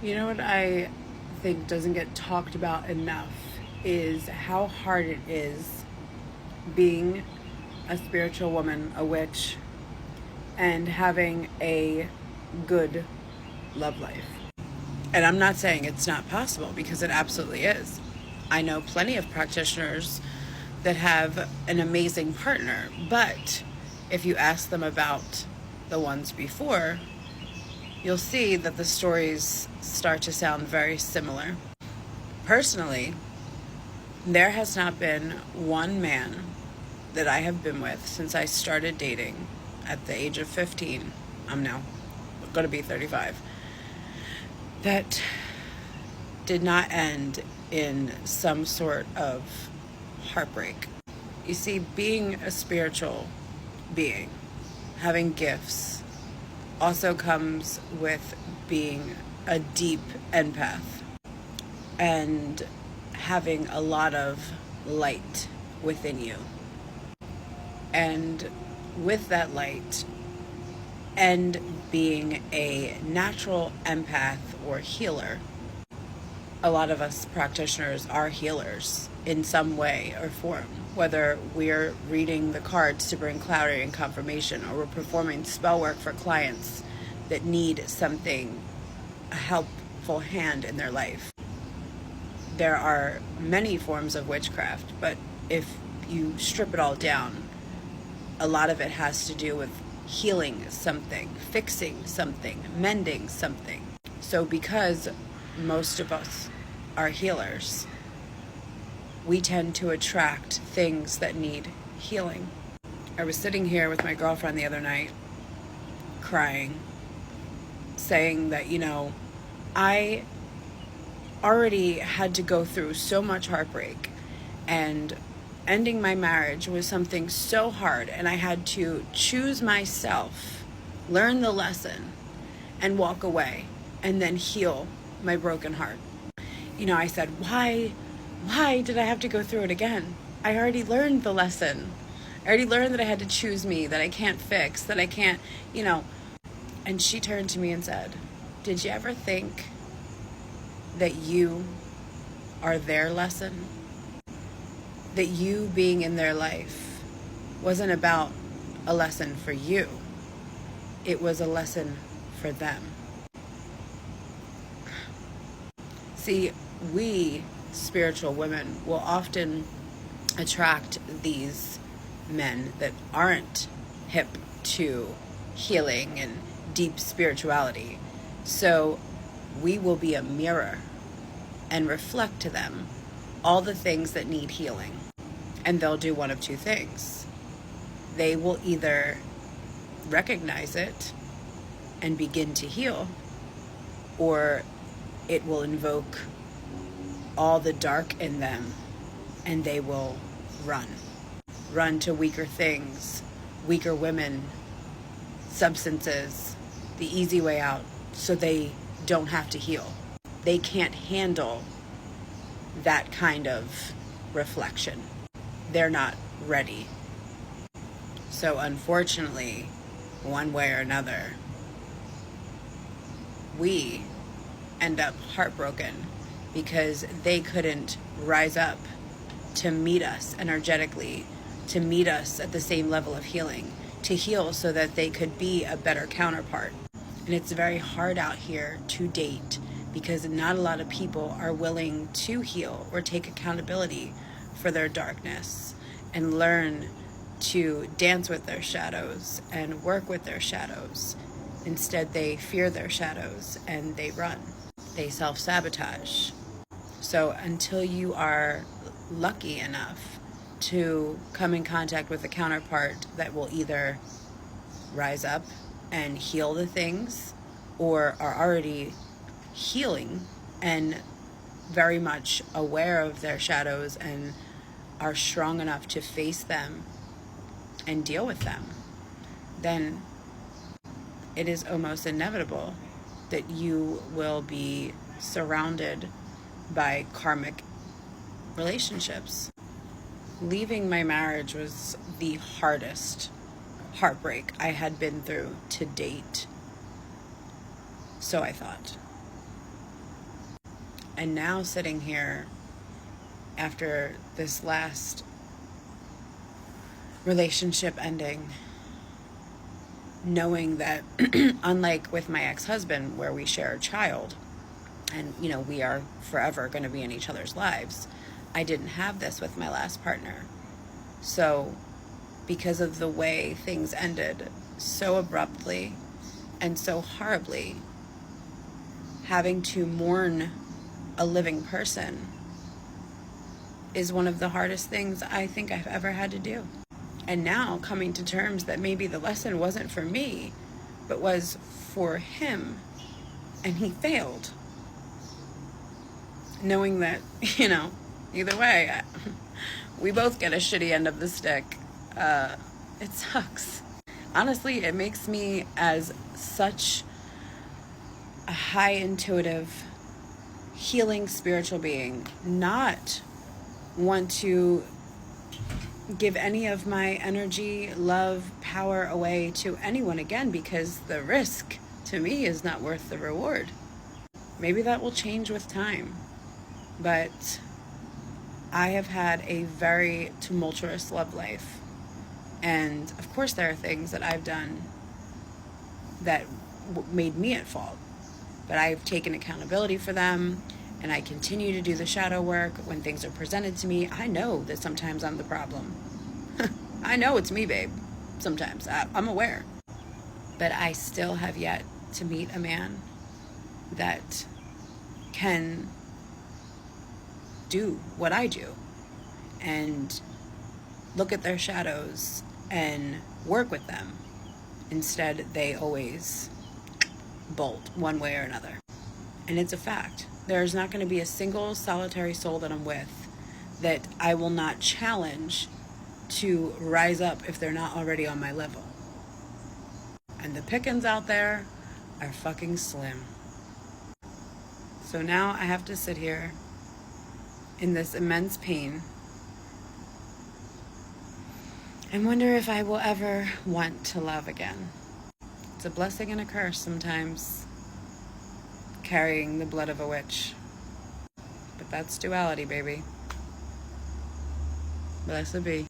You know what I think doesn't get talked about enough is how hard it is being a spiritual woman, a witch, and having a good love life. And I'm not saying it's not possible, because it absolutely is. I know plenty of practitioners that have an amazing partner, but if you ask them about the ones before, you'll see that the stories start to sound very similar. Personally, there has not been one man that I have been with since I started dating at the age of 15. I'm now going to be 35. That did not end in some sort of heartbreak. You see, being a spiritual being, having gifts, also comes with being a deep empath and having a lot of light within you. And with that light, and being a natural empath or healer, a lot of us practitioners are healers in some way or form, whether we're reading the cards to bring clarity and confirmation, or we're performing spell work for clients that need something, a helpful hand in their life. There are many forms of witchcraft, but if you strip it all down, a lot of it has to do with healing something, fixing something, mending something. So because most of us are healers, we tend to attract things that need healing. I was sitting here with my girlfriend the other night, crying, saying that, I already had to go through so much heartbreak, and ending my marriage was something so hard, and I had to choose myself, learn the lesson, and walk away, and then heal my broken heart. I said, why did I have to go through it again? I already learned the lesson. I already learned that I had to choose me, that I can't fix, that I can't, And she turned to me and said, did you ever think that you are their lesson? That you being in their life wasn't about a lesson for you. It was a lesson for them. See, we spiritual women will often attract these men that aren't hip to healing and deep spirituality. So we will be a mirror and reflect to them all the things that need healing. And they'll do one of two things. They will either recognize it and begin to heal, or it will invoke all the dark in them and they will run to weaker things, weaker women, substances, the easy way out, so they don't have to heal. They can't handle that kind of reflection. They're not ready. So unfortunately, one way or another, we end up heartbroken because they couldn't rise up to meet us energetically, to meet us at the same level of healing, to heal so that they could be a better counterpart. And it's very hard out here to date because not a lot of people are willing to heal or take accountability for their darkness and learn to dance with their shadows and work with their shadows. Instead, they fear their shadows and they run. They self-sabotage. So until you are lucky enough to come in contact with a counterpart that will either rise up and heal the things, or are already healing and very much aware of their shadows and are strong enough to face them and deal with them, then it is almost inevitable that you will be surrounded by karmic relationships. Leaving my marriage was the hardest heartbreak I had been through to date. So I thought. And now sitting here after this last relationship ending, knowing that unlike with my ex-husband where we share a child and, you know, we are forever going to be in each other's lives, I didn't have this with my last partner. So because of the way things ended so abruptly and so horribly, having to mourn a living person is one of the hardest things I think I've ever had to do. And now coming to terms that maybe the lesson wasn't for me, but was for him, and he failed. Knowing that, you know, either way, we both get a shitty end of the stick. It sucks. Honestly, it makes me, as such a high intuitive, healing spiritual being, not want to give any of my energy, love, power away to anyone again, because the risk to me is not worth the reward. Maybe that will change with time, but I have had a very tumultuous love life, and of course there are things that I've done that made me at fault, but I've taken accountability for them, and I continue to do the shadow work. When things are presented to me, I know that sometimes I'm the problem. I know it's me, babe. Sometimes I'm aware, but I still have yet to meet a man that can do what I do and look at their shadows and work with them. Instead, they always bolt one way or another. And it's a fact. There's not going to be a single solitary soul that I'm with that I will not challenge to rise up if they're not already on my level. And the pickings out there are fucking slim. So now I have to sit here in this immense pain and wonder if I will ever want to love again. It's a blessing and a curse sometimes, carrying the blood of a witch. But that's duality, baby. Blessed be.